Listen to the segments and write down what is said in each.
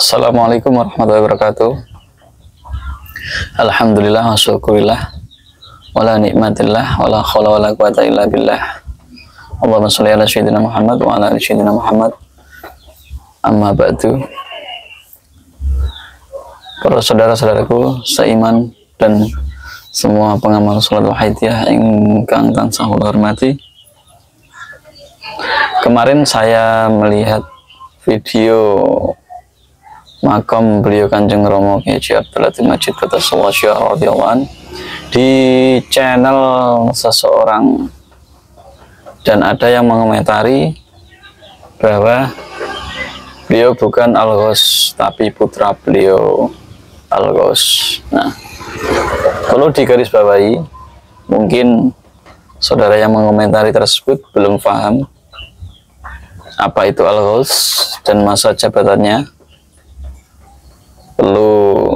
Assalamualaikum warahmatullahi wabarakatuh. Alhamdulillah wa syukurillah wala nikmatillah wala khawla wala quwata illa billah. Allahumma sholli ala sayyidina Muhammad wa ala ali sayyidina Muhammad. Amma ba'du. Para saudara-saudaraku seiman dan semua pengamal salat wahidiyah ingkang tansah kula hormati. Kemarin saya melihat video makam beliau Kanjeng Romo Kiai Abdul Latif Majid Qaddasallahu radhiyallahu an di channel seseorang, dan ada yang mengomentari bahwa beliau bukan Al-Ghaus tapi putra beliau Al-Ghaus. Nah, perlu digarisbawahi, mungkin saudara yang mengomentari tersebut belum paham apa itu Al-Ghaus dan masa jabatannya. Perlu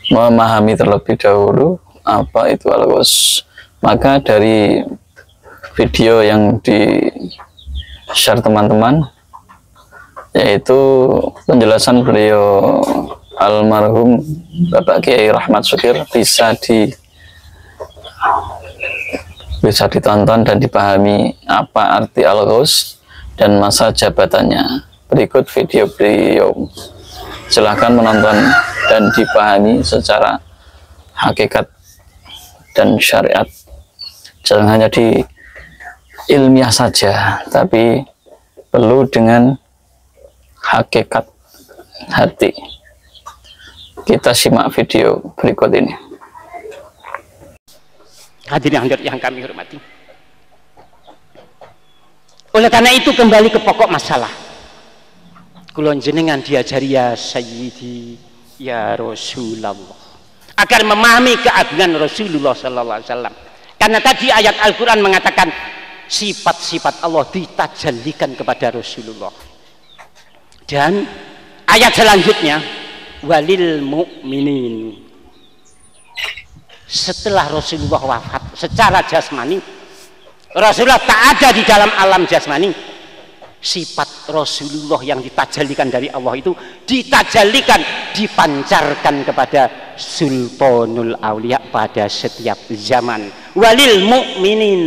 memahami terlebih dahulu apa itu Al-Ghaus. Maka dari video yang di share teman-teman, yaitu penjelasan beliau almarhum Bapak Kiai Rahmat Syukir, bisa ditonton dan dipahami apa arti Al-Ghaus dan masa jabatannya. Berikut video beliau. Silahkan menonton dan dipahami secara hakikat dan syariat. Jangan hanya di ilmiah saja, tapi perlu dengan hakikat hati. Kita simak video berikut ini. Hadirin yang kami hormati. Oleh karena itu, kembali ke pokok masalah. Kulon jenengan diajari ya Sayyidi ya Rasulullah agar memahami keagungan Rasulullah sallallahu alaihi wasallam. Karena tadi ayat Al-Qur'an mengatakan sifat-sifat Allah ditajallikan kepada Rasulullah. Dan ayat selanjutnya walil mu'minin. Setelah Rasulullah wafat secara jasmani, Rasulullah tak ada di dalam alam jasmani. Sifat Rasulullah yang ditajallikan dari Allah itu ditajallikan, dipancarkan kepada Sultanul Aulia pada setiap zaman. Walil mu'minin,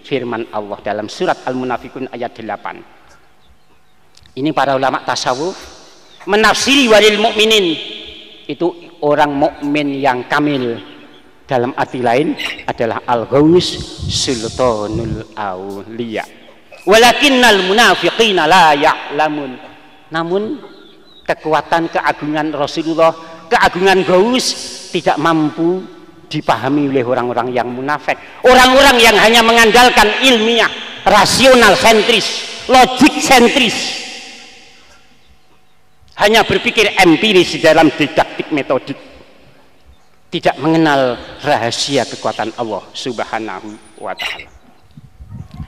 firman Allah dalam surat Al-Munafikun ayat 8. Ini para ulama tasawuf menafsiri walil mu'minin itu orang mukmin yang kamil. Dalam arti lain adalah Al-Ghaus Sultanul Aulia. Walakinnal munafiqina la ya'lamun. Namun kekuatan keagungan Rasulullah, keagungan Ghaus tidak mampu dipahami oleh orang-orang yang munafik. Orang-orang yang hanya mengandalkan ilmiah, rasional sentris, logik sentris. Hanya berpikir empiris di dalam didaktik metodik. Tidak mengenal rahasia kekuatan Allah Subhanahu wa ta'ala.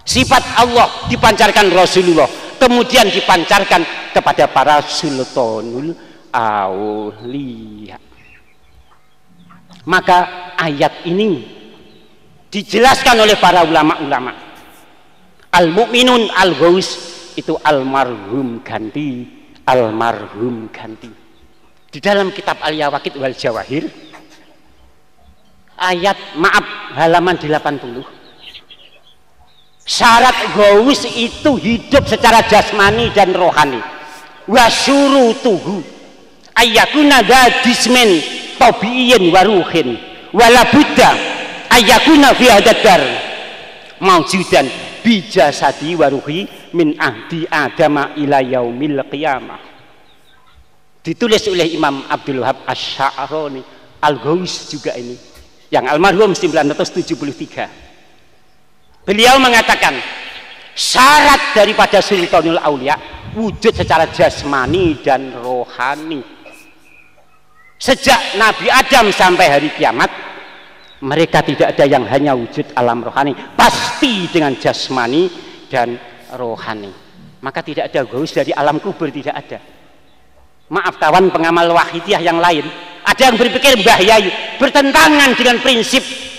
Sifat Allah dipancarkan Rasulullah, kemudian dipancarkan kepada para Sultanul Aulia. Maka ayat ini dijelaskan oleh para ulama-ulama. Al-mu'minun al-ghaus itu almarhum ganti, almarhum ganti. Di dalam kitab Al-Yawaqid wal Jawahir, ayat halaman 80. Syarat Ghaus itu hidup secara jasmani dan rohani. Wa syurutuhu ayyakuna dzismin tabi'in wa ruhin wala budda ayyakuna fi hadar maujudan bi jasadi wa ruhi min ahdi adama ila yaumil qiyamah. Ditulis oleh Imam Abdul Wahab Asy-Sya'rani. Al-Ghaus juga ini yang almarhum 973. Beliau mengatakan syarat daripada Sultanul Aulia wujud secara jasmani dan rohani. Sejak Nabi Adam sampai hari kiamat, mereka tidak ada yang hanya wujud alam rohani, pasti dengan jasmani dan rohani. Maka tidak ada Ghaus dari alam kubur, tidak ada. Maaf kawan pengamal wahidiyah yang lain, ada yang berpikir Mbah Yai bertentangan dengan prinsip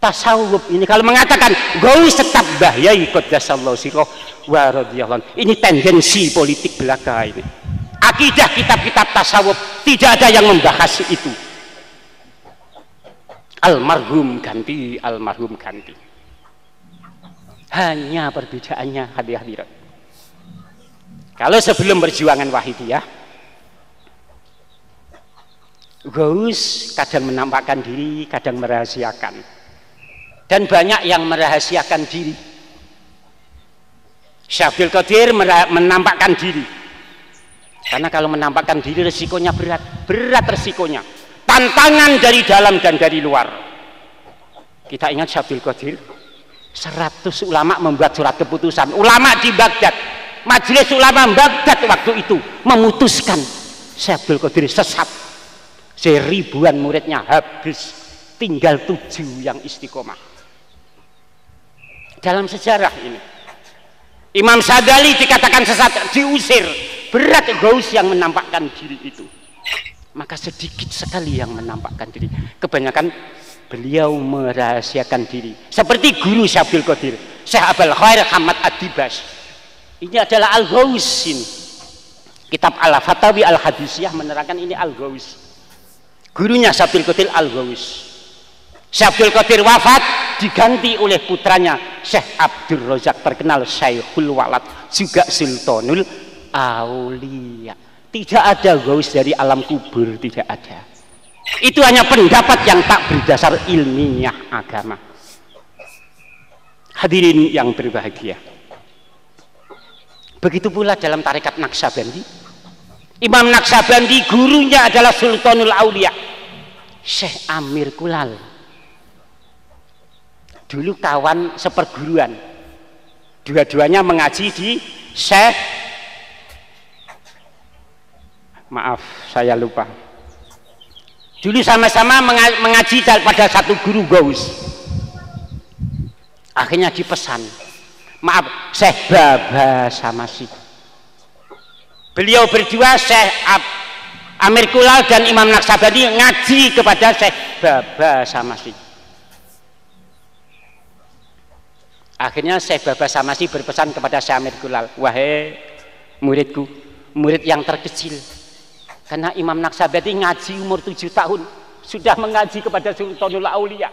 tasawuf ini kalau mengatakan gaus tetap bahyai qaddasallahu sirroh wa radhiyallahu, ini tendensi politik belaka ini. Akidah kitab-kitab tasawuf tidak ada yang membahas itu. Almarhum ganti, almarhum ganti. Hanya perbedaannya hadirin. Kalau sebelum perjuangan Wahidiyah, gaus kadang menampakkan diri, kadang merahasiakan. Dan banyak yang merahasiakan diri. Syekh Abdul Qadir menampakkan diri. Karena kalau menampakkan diri resikonya berat resikonya. Tantangan dari dalam dan dari luar. Kita ingat Syekh Abdul Qadir, 100 ulama membuat surat keputusan. Ulama di Baghdad, majelis ulama Baghdad waktu itu memutuskan Syekh Abdul Qadir sesat. Seribuan muridnya habis, tinggal 7 yang istiqomah. Dalam sejarah ini Imam Sadali dikatakan sesat, diusir. Berat gaus yang menampakkan diri itu. Maka sedikit sekali yang menampakkan diri. Kebanyakan beliau merahasiakan diri. Seperti guru Syekh Abdul Qadir, Syekh Abul Khair Hamad Ad-Dibash. Ini adalah Al-Ghaus ini. Kitab Al-Fatawi Al-Hadisiyah menerangkan ini Al-Ghaus. Gurunya Syekh Abdul Qadir Al-Ghaus. Syekh Abdul Qadir wafat, diganti oleh putranya Syekh Abdul Razak, terkenal Syekhul Walad, juga Sultanul Aulia. Tidak ada gaus dari alam kubur, tidak ada. Itu hanya pendapat yang tak berdasar ilmiah agama. Hadirin yang berbahagia, begitu pula dalam tarekat Naqsyabandi. Imam Naqsyabandi gurunya adalah Sultanul Aulia, Syekh Amir Kulal. Dulu kawan seperguruan, dua-duanya mengaji di Syekh, maaf saya lupa, dulu sama-sama mengaji pada satu guru gaus. Akhirnya dipesan, maaf, Syekh Baba Samasi. Beliau berdua, Syekh Amir Kulal dan Imam Naqsyabandi, ngaji kepada Syekh Baba Samasi. Akhirnya Syekh Baba Samasi berpesan kepada Syekh Amir Kulal, wahai muridku, murid yang terkecil. Karena Imam Naqsyabandi ngaji umur 7 tahun, sudah mengaji kepada Sultanul Aulia.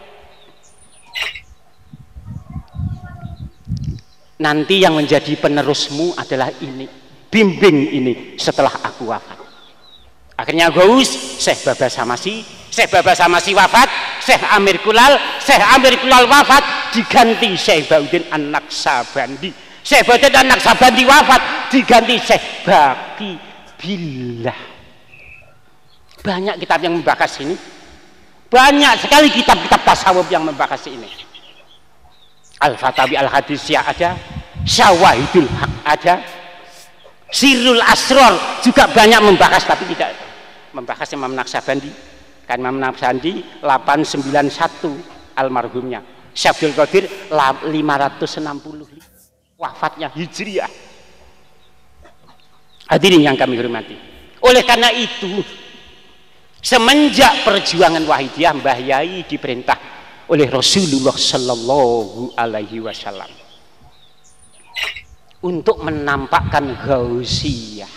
Nanti yang menjadi penerusmu adalah ini, bimbing ini setelah aku wafat. Akhirnya gaus Syekh Baba Samasi, Syekh Baba Samasi wafat, Syekh Amir Kulal wafat, diganti Syekh Baudin An-Naqsyabandi. Syekh Baudin An-Naqsyabandi wafat, diganti Syekh Baqi Billah. Banyak kitab yang membahas ini, banyak sekali kitab-kitab tasawuf yang membahas ini. Al-Fatawi Al-Hadisiyah ada, Syawahidul Haq ada, Sirrul Asror juga banyak membahas, tapi tidak membahas Imam Naqsyabandi. Kan Imam Naqsyabandi 891 almarhumnya, Syekh Abdul Qadir 560 wafatnya Hijriah. Hadirin yang kami hormati, oleh karena itu semenjak perjuangan Wahidiyah, Mbah Yai diperintah oleh Rasulullah Sallallahu Alaihi Wasallam untuk menampakkan gausiyah.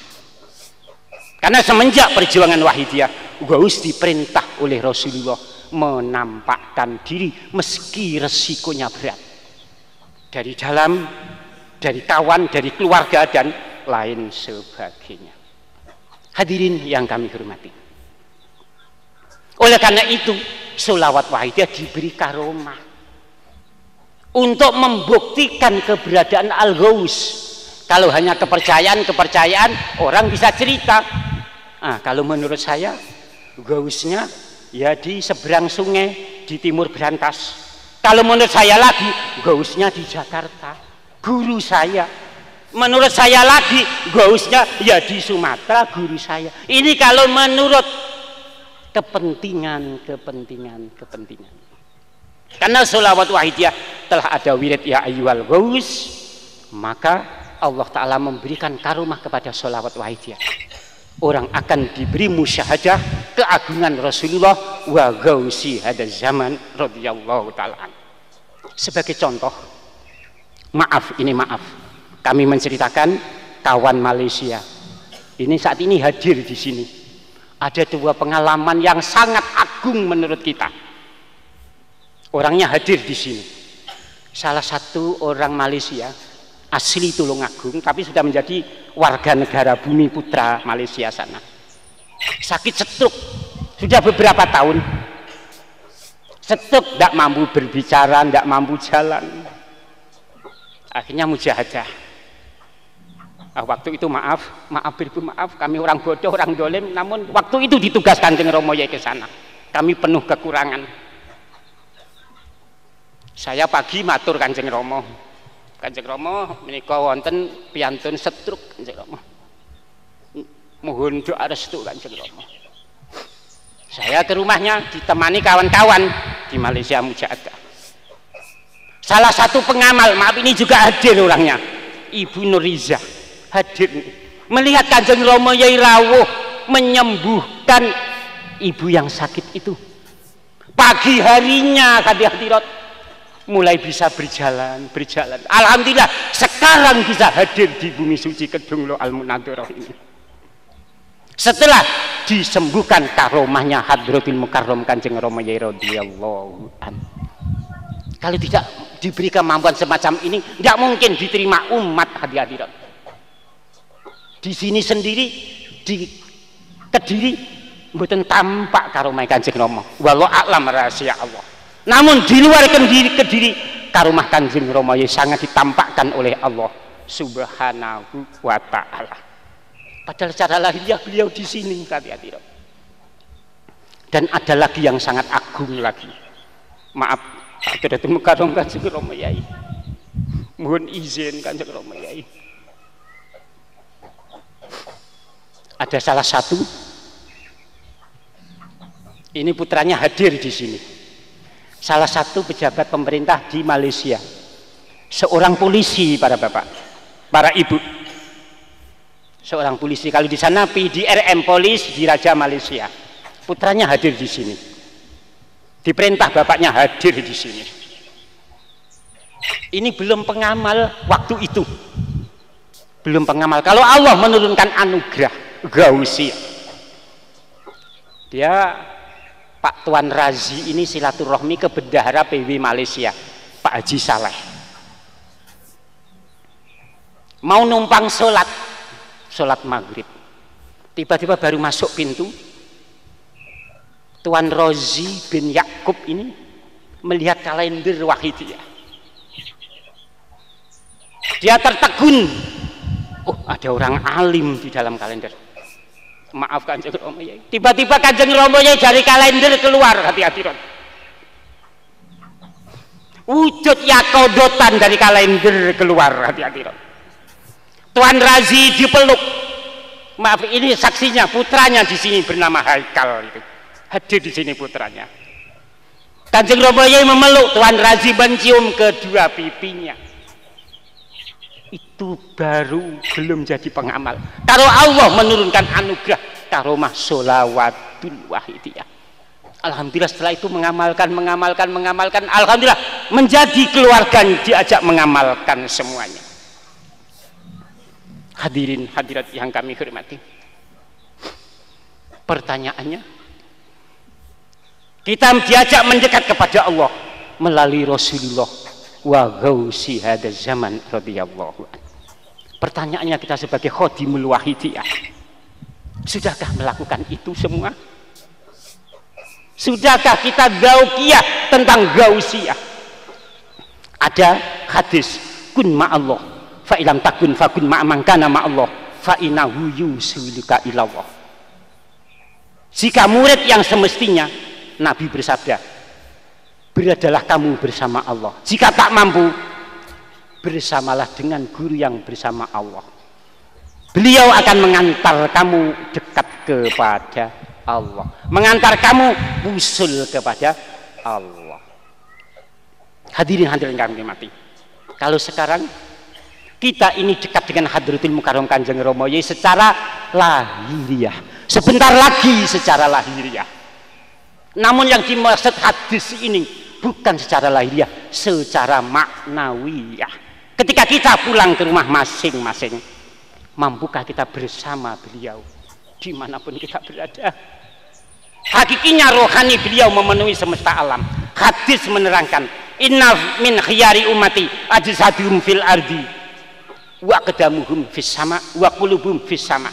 Karena semenjak perjuangan Wahidiyah, gaus diperintah oleh Rasulullah menampakkan diri meski resikonya berat, dari dalam, dari kawan, dari keluarga dan lain sebagainya. Hadirin yang kami hormati, oleh karena itu sholawat Wahidiyah diberi karomah untuk membuktikan keberadaan Al-Ghaus. Kalau hanya kepercayaan orang bisa cerita. Kalau menurut saya gausnya ya di seberang sungai di timur Berantas. Kalau menurut saya lagi gausnya di Jakarta, guru saya. Menurut saya lagi gausnya ya di Sumatera, guru saya. Ini kalau menurut kepentingan. Karena sholawat Wahidiyah telah ada wirid ya ayyuhal ghaus, maka Allah Ta'ala memberikan karomah kepada sholawat Wahidiyah. Orang akan diberi musyahadah keagungan Rasulullah wa ghausi hadaz zaman radhiyallahu ta'ala. Sebagai contoh, maaf, kami menceritakan kawan Malaysia ini saat ini hadir di sini. Ada dua pengalaman yang sangat agung menurut kita. Orangnya hadir di sini. Salah satu orang Malaysia asli Tulungagung, tapi sudah menjadi warga negara Bumi Putra Malaysia sana. Sakit stroke sudah beberapa tahun. Stroke, tidak mampu berbicara, tidak mampu jalan. Akhirnya mujahadah. Waktu itu maaf beribu maaf, kami orang bodoh, orang dolim, namun waktu itu ditugaskan Kanjeng Rama Yai ke sana. Kami penuh kekurangan. Saya pagi matur Kanjeng Rama. Kanjeng Rama menika wonten piantun stroke Kanjeng Rama. Mohon doa restu Kanjeng Rama. Saya ke rumahnya ditemani kawan-kawan di Malaysia mujahadah. Salah satu pengamal, maaf ini juga hadir orangnya, Ibu Nuriza hadir melihat Kanjeng Rama Yai rawuh menyembuhkan ibu yang sakit itu. Pagi harinya hadirat mulai bisa berjalan. Alhamdulillah sekarang bisa hadir di bumi suci Kedung Lo Al-Munadharah ini. Setelah disembuhkan karomahnya Hadratul Mukarram Kanjeng Rama Yai radhiyallahu anhu. Kalau tidak diberi kemampuan semacam ini, tidak mungkin diterima umat hadirat. Di sini sendiri di Kediri mboten tampak karomah Kanjeng Rama. Wallahu a'lam rahasia Allah. Namun di luar Kediri karomah Kanjeng Rama Yai sangat ditampakkan oleh Allah Subhanahu wa taala. Padahal secara lahiriah beliau di sini hadirat. Dan ada lagi yang sangat agung lagi. Maaf, Hadratul Mukarram Kanjeng Rama Yai. Mohon izin Kanjeng Rama Yai. Ada salah satu, ini putranya hadir di sini. Salah satu pejabat pemerintah di Malaysia. Seorang polisi para bapak, para ibu. Seorang polisi, kalau di sana PDRM Polis di Raja Malaysia. Putranya hadir di sini. Diperintah bapaknya hadir di sini. Ini belum pengamal waktu itu. Belum pengamal. Kalau Allah menurunkan anugerah Gausiyah. Dia Pak Tuan Razi ini silaturahmi ke Bendahara PW Malaysia, Pak Haji Saleh. Mau numpang sholat maghrib, tiba-tiba baru masuk pintu, Tuan Rozi bin Yakub ini melihat kalender Wahidiyah. Dia tertegun, oh ada orang alim di dalam kalender. Maaf Kanjeng Rama Yai, tiba-tiba Kanjeng Rama Yai dari kalender keluar hadirat. Wujud yakodotan dari kalender keluar hadirat. Tuan Razi dipeluk. Maaf ini saksinya, putranya di sini bernama Haikal itu. Hadir di sini putranya. Kanjeng Rama Yai memeluk, Tuan Razi mencium kedua pipinya. Itu baru belum jadi pengamal. Kalau Allah menurunkan anugerah karomah sholawatul wahidiyah. Alhamdulillah setelah itu mengamalkan. Alhamdulillah menjadi keluarga diajak mengamalkan semuanya. Hadirin hadirat yang kami hormati. Pertanyaannya, kita diajak mendekat kepada Allah melalui Rasulullah wa ghausi hadzal zaman radhiyallahu anhu. Pertanyaannya, kita sebagai khodimul wahidiyah, sudahkah melakukan itu semua? Sudahkah kita dzauqiyah tentang gausiyah? Ada hadis kun ma'allah fa ilam takun fakun ma'man kana ma'allah fa innahu yusiluka ilallah. Jika murid yang semestinya, Nabi bersabda, beradalah kamu bersama Allah. Jika tak mampu, bersamalah dengan guru yang bersama Allah. Beliau akan mengantar kamu dekat kepada Allah, mengantar kamu usul kepada Allah. Hadirin kami hormati. Kalau sekarang kita ini dekat dengan Hadratul Mukarram Kanjeng Rama Yai secara lahiriah, sebentar lagi secara lahiriah. Namun yang dimaksud hadis ini bukan secara lahiriah, secara maknawiyah. Ketika kita pulang ke rumah masing-masing, mampukah kita bersama beliau dimanapun kita berada? Hakikinya rohani beliau memenuhi semesta alam. Hadis menerangkan, inna min khiyari ummati ajsaduhum fil ardi wa qadamuhum fis sama wa qulubuhum fis sama.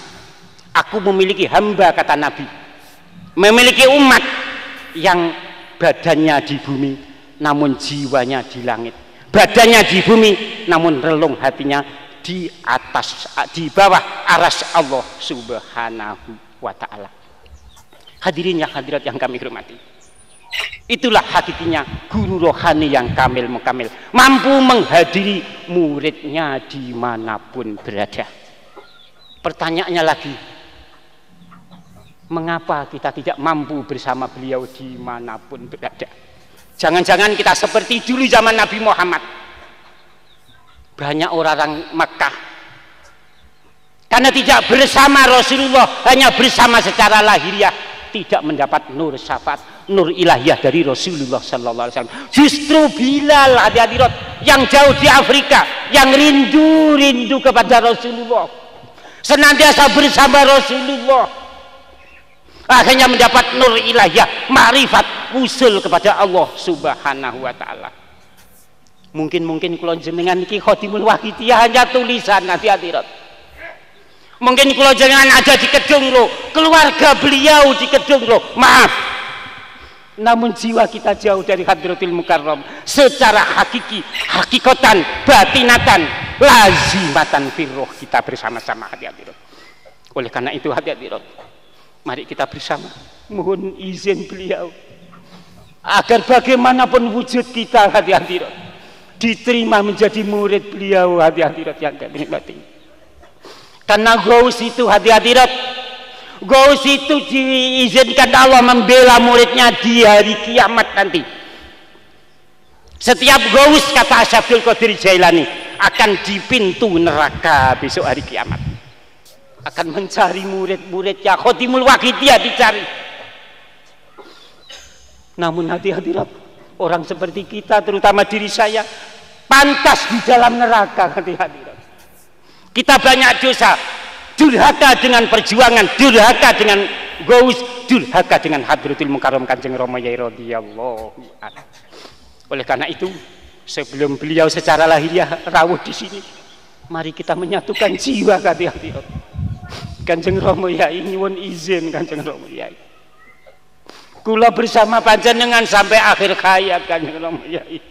Aku memiliki hamba, kata Nabi, memiliki umat yang badannya di bumi namun jiwanya di langit, badannya di bumi namun relung hatinya di atas, di bawah aras Allah subhanahu wa ta'ala. Hadirin yang hadirat yang kami hormati, itulah hakikinya guru rohani yang kamil mukamil, mampu menghadiri muridnya dimanapun berada. Pertanyaannya lagi, mengapa kita tidak mampu bersama beliau dimanapun berada? Jangan-jangan kita seperti dulu zaman Nabi Muhammad. Banyak orang Mekah karena tidak bersama Rasulullah, hanya bersama secara lahiriah, tidak mendapat nur syafaat, nur ilahiyah dari Rasulullah sallallahu alaihi wasallam. Justru Bilal hadirat yang jauh di Afrika, yang rindu kepada Rasulullah, senantiasa bersama Rasulullah, akhirnya mendapat nur ilahiyah, ma'rifat, usul kepada Allah subhanahu wa ta'ala. Mungkin kula jenengan iki Khotimul Wahidiyah hanya tulisan hadirat. Mungkin kula jenengan ada di Kedung loh, keluarga beliau di Kedung loh, maaf, namun jiwa kita jauh dari Hadratul Mukarram. Secara hakiki, hakikatan, batinatan, lazimatan firroh, kita bersama-sama hadirat. Oleh karena itu hadirat, mari kita bersama mohon izin beliau agar bagaimanapun wujud kita hadirat diterima menjadi murid beliau hadirat yang kami nikmati. Karena Ghaus itu hadirat, Ghaus itu diizinkan Allah membela muridnya di hari kiamat nanti. Setiap Ghaus, kata Syabdul Qadir Jailani, akan di pintu neraka besok hari kiamat, akan mencari murid-muridnya. Khotimul Wahidiyah dicari. Namun hadirat, orang seperti kita, terutama diri saya, pantas di dalam neraka hadirat. Kita banyak dosa, durhaka dengan perjuangan, durhaka dengan Ghaus, durhaka dengan Hadratul Mukarram Kanjeng Rama Yai radhiyallahu anhu. Oleh karena itu, sebelum beliau secara lahiriah rawuh di sini, mari kita menyatukan jiwa hadirat. Kanjeng Rama Yai nyuwun izin, Kanjeng Rama Yai, kula bersama panjenengan sampai akhir hayat. Kanjeng Rama Yai,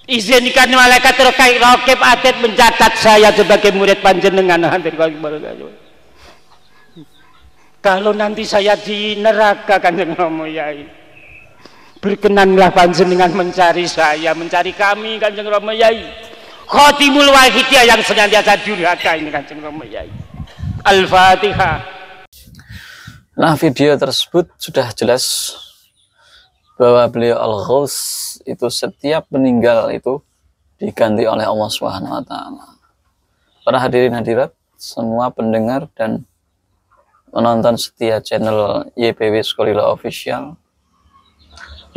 izinkan malaikat Raqib Atid mencatat saya sebagai murid panjenengan. Kalau nanti saya di neraka, Kanjeng Rama Yai, berkenanlah panjenengan mencari saya, mencari kami, Kanjeng Rama Yai, Khotimul Wahidiyah yang senantiasa durhaka ini, Kanjeng Rama Yai. Al-Fatihah. Nah, video tersebut sudah jelas bahwa beliau Al-Ghaus itu setiap meninggal itu diganti oleh Allah Subhanahu wa taala. Para hadirin hadirat, semua pendengar dan menonton setia channel YPW Skolila Official,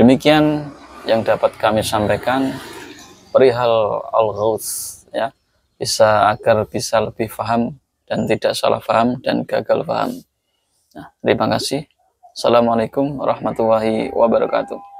demikian yang dapat kami sampaikan perihal Al-Ghaus, ya, agar bisa lebih paham dan tidak salah paham dan gagal paham. Nah, terima kasih. Assalamualaikum warahmatullahi wabarakatuh.